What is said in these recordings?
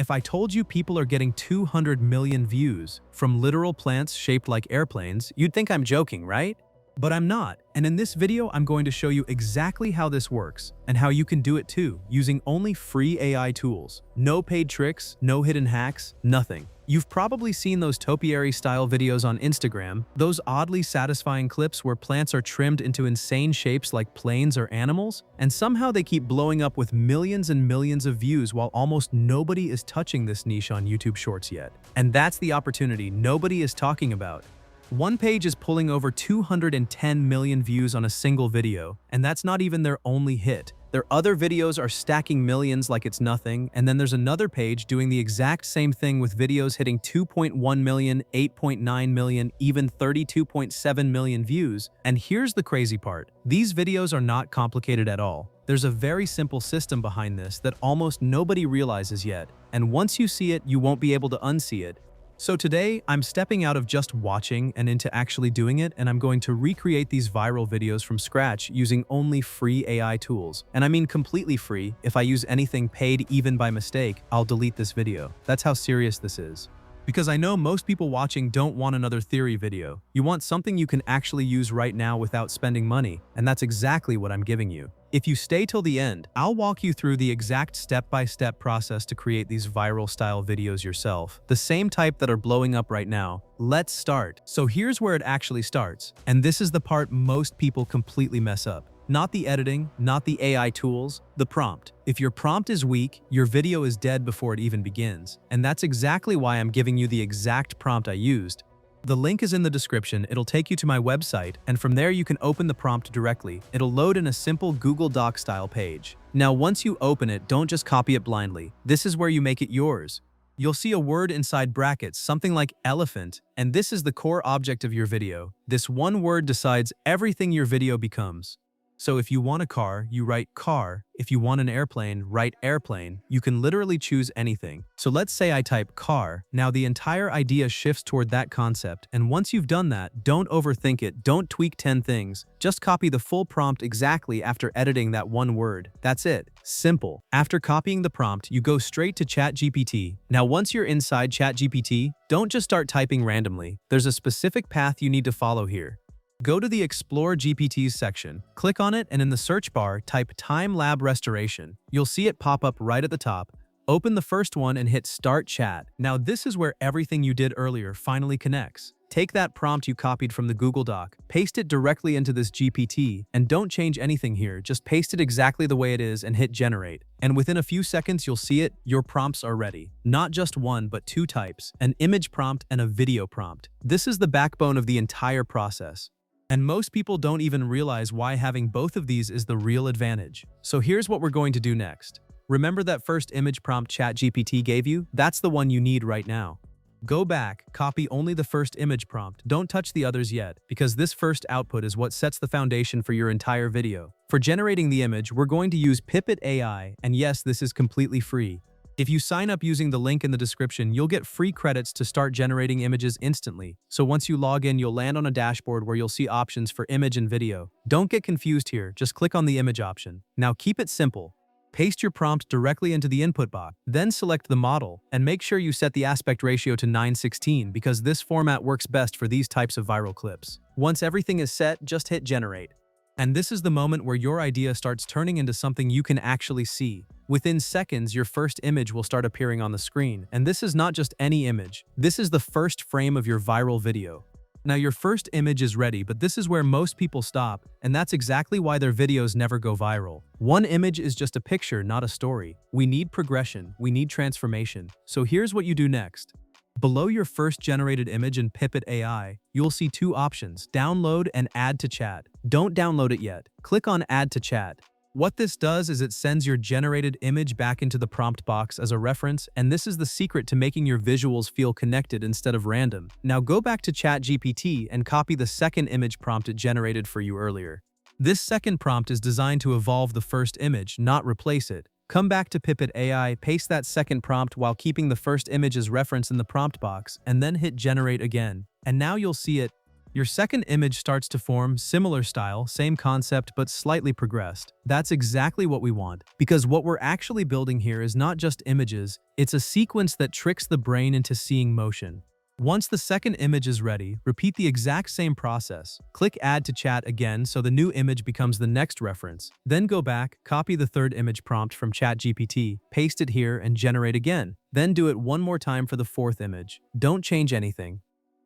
If I told you people are getting 200 million views from literal plants shaped like airplanes, you'd think I'm joking, right? But I'm not, and in this video I'm going to show you exactly how this works and how you can do it too, using only free AI tools. No paid tricks, no hidden hacks, nothing. You've probably seen those Topiary style videos on Instagram, those oddly satisfying clips where plants are trimmed into insane shapes like planes or animals, and somehow they keep blowing up with millions and millions of views while almost nobody is touching this niche on YouTube Shorts yet. And that's the opportunity nobody is talking about. One page is pulling over 210 million views on a single video, and that's not even their only hit. Their other videos are stacking millions like it's nothing, and then there's another page doing the exact same thing with videos hitting 2.1 million, 8.9 million, even 32.7 million views. And here's the crazy part. These videos are not complicated at all. There's a very simple system behind this that almost nobody realizes yet, and once you see it, you won't be able to unsee it. So today, I'm stepping out of just watching and into actually doing it, and I'm going to recreate these viral videos from scratch using only free AI tools. And I mean completely free. If I use anything paid even by mistake, I'll delete this video. That's how serious this is. Because I know most people watching don't want another theory video. You want something you can actually use right now without spending money, and that's exactly what I'm giving you. If you stay till the end, I'll walk you through the exact step-by-step process to create these viral-style videos yourself, the same type that are blowing up right now. Let's start. So here's where it actually starts, and this is the part most people completely mess up. Not the editing, not the AI tools, the prompt. If your prompt is weak, your video is dead before it even begins. And that's exactly why I'm giving you the exact prompt I used. The link is in the description. It'll take you to my website, and from there you can open the prompt directly. It'll load in a simple Google Doc style page. Now once you open it, don't just copy it blindly. This is where you make it yours. You'll see a word inside brackets, something like elephant, and this is the core object of your video. This one word decides everything your video becomes. So if you want a car, you write car. If you want an airplane, write airplane. You can literally choose anything. So let's say I type car. Now the entire idea shifts toward that concept. And once you've done that, don't overthink it. Don't tweak 10 things. Just copy the full prompt exactly after editing that one word. That's it. Simple. After copying the prompt, you go straight to ChatGPT. Now once you're inside ChatGPT, don't just start typing randomly. There's a specific path you need to follow here. Go to the Explore GPTs section, click on it, and in the search bar, type Time Lab Restoration. You'll see it pop up right at the top. Open the first one and hit Start Chat. Now this is where everything you did earlier finally connects. Take that prompt you copied from the Google Doc, paste it directly into this GPT, and don't change anything here, just paste it exactly the way it is and hit Generate. And within a few seconds you'll see it, your prompts are ready. Not just one, but two types, an image prompt and a video prompt. This is the backbone of the entire process. And most people don't even realize why having both of these is the real advantage. So here's what we're going to do next. Remember that first image prompt ChatGPT gave you? That's the one you need right now. Go back, copy only the first image prompt. Don't touch the others yet, because this first output is what sets the foundation for your entire video. For generating the image, we're going to use Pipit.ai, and yes, this is completely free. If you sign up using the link in the description, you'll get free credits to start generating images instantly. So once you log in, you'll land on a dashboard where you'll see options for image and video. Don't get confused here, just click on the image option. Now keep it simple. Paste your prompt directly into the input box, then select the model, and make sure you set the aspect ratio to 9:16 because this format works best for these types of viral clips. Once everything is set, just hit Generate. And this is the moment where your idea starts turning into something you can actually see. Within seconds, your first image will start appearing on the screen. And this is not just any image. This is the first frame of your viral video. Now your first image is ready, but this is where most people stop, and that's exactly why their videos never go viral. One image is just a picture, not a story. We need progression, we need transformation. So here's what you do next. Below your first generated image in Pipit.ai, you'll see two options, download and add to chat. Don't download it yet. Click on add to chat. What this does is it sends your generated image back into the prompt box as a reference, and this is the secret to making your visuals feel connected instead of random. Now go back to ChatGPT and copy the second image prompt it generated for you earlier. This second prompt is designed to evolve the first image, not replace it. Come back to Pipit.ai, paste that second prompt while keeping the first image as reference in the prompt box, and then hit Generate again. And now you'll see it. Your second image starts to form, similar style, same concept, but slightly progressed. That's exactly what we want, because what we're actually building here is not just images, it's a sequence that tricks the brain into seeing motion. Once the second image is ready, repeat the exact same process. Click Add to Chat again so the new image becomes the next reference. Then go back, copy the third image prompt from ChatGPT, paste it here, and generate again. Then do it one more time for the fourth image. Don't change anything.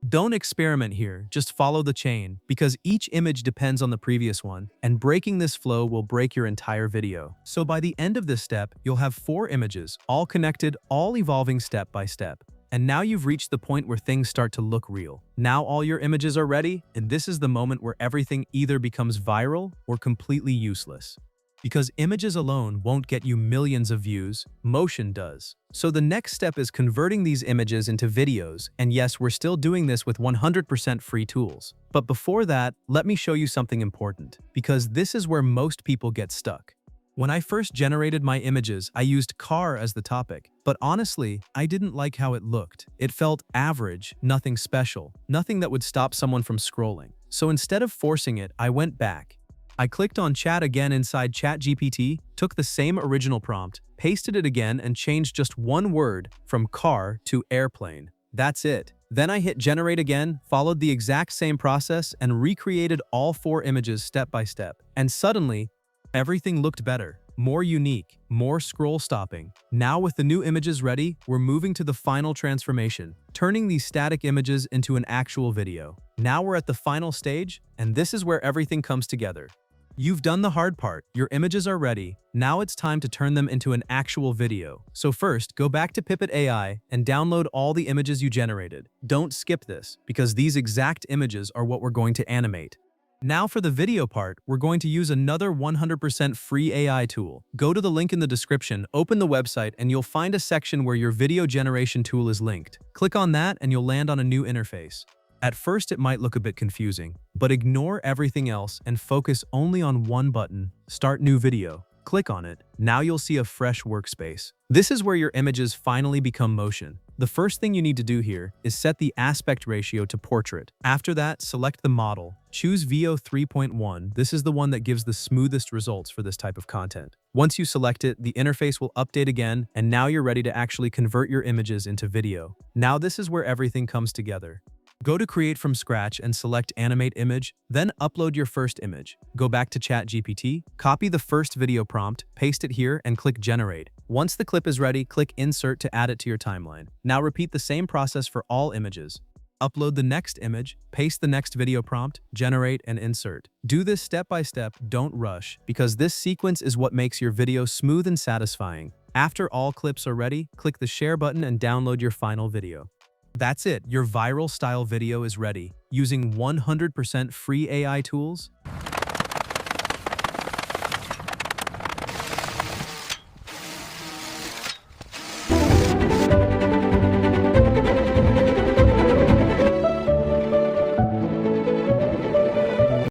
Don't experiment here, just follow the chain, because each image depends on the previous one, and breaking this flow will break your entire video. So by the end of this step, you'll have 4 images, all connected, all evolving step by step. And now you've reached the point where things start to look real. Now all your images are ready, and this is the moment where everything either becomes viral or completely useless. Because images alone won't get you millions of views, motion does. So the next step is converting these images into videos, and yes, we're still doing this with 100% free tools. But before that, let me show you something important, because this is where most people get stuck. When I first generated my images, I used car as the topic, but honestly, I didn't like how it looked. It felt average, nothing special, nothing that would stop someone from scrolling. So instead of forcing it, I went back. I clicked on chat again inside ChatGPT, took the same original prompt, pasted it again, and changed just one word from car to airplane. That's it. Then I hit generate again, followed the exact same process, and recreated all 4 images step by step. And suddenly, everything looked better, more unique, more scroll stopping. Now with the new images ready, we're moving to the final transformation, turning these static images into an actual video. Now we're at the final stage, and this is where everything comes together. You've done the hard part, your images are ready, now it's time to turn them into an actual video. So first, go back to Pipit.ai and download all the images you generated. Don't skip this, because these exact images are what we're going to animate. Now for the video part, we're going to use another 100% free AI tool. Go to the link in the description, open the website, and you'll find a section where your video generation tool is linked. Click on that and you'll land on a new interface. At first it might look a bit confusing, but ignore everything else and focus only on one button, Start New Video. Click on it. Now you'll see a fresh workspace. This is where your images finally become motion. The first thing you need to do here is set the aspect ratio to portrait. After that, select the model. Choose VO 3.1. This is the one that gives the smoothest results for this type of content. Once you select it, the interface will update again, and now you're ready to actually convert your images into video. Now this is where everything comes together. Go to Create from Scratch and select Animate Image, then upload your first image. Go back to ChatGPT, copy the first video prompt, paste it here, and click Generate. Once the clip is ready, click Insert to add it to your timeline. Now repeat the same process for all images. Upload the next image, paste the next video prompt, generate, and insert. Do this step by step, don't rush, because this sequence is what makes your video smooth and satisfying. After all clips are ready, click the Share button and download your final video. That's it, your viral style video is ready. Using 100% free AI tools,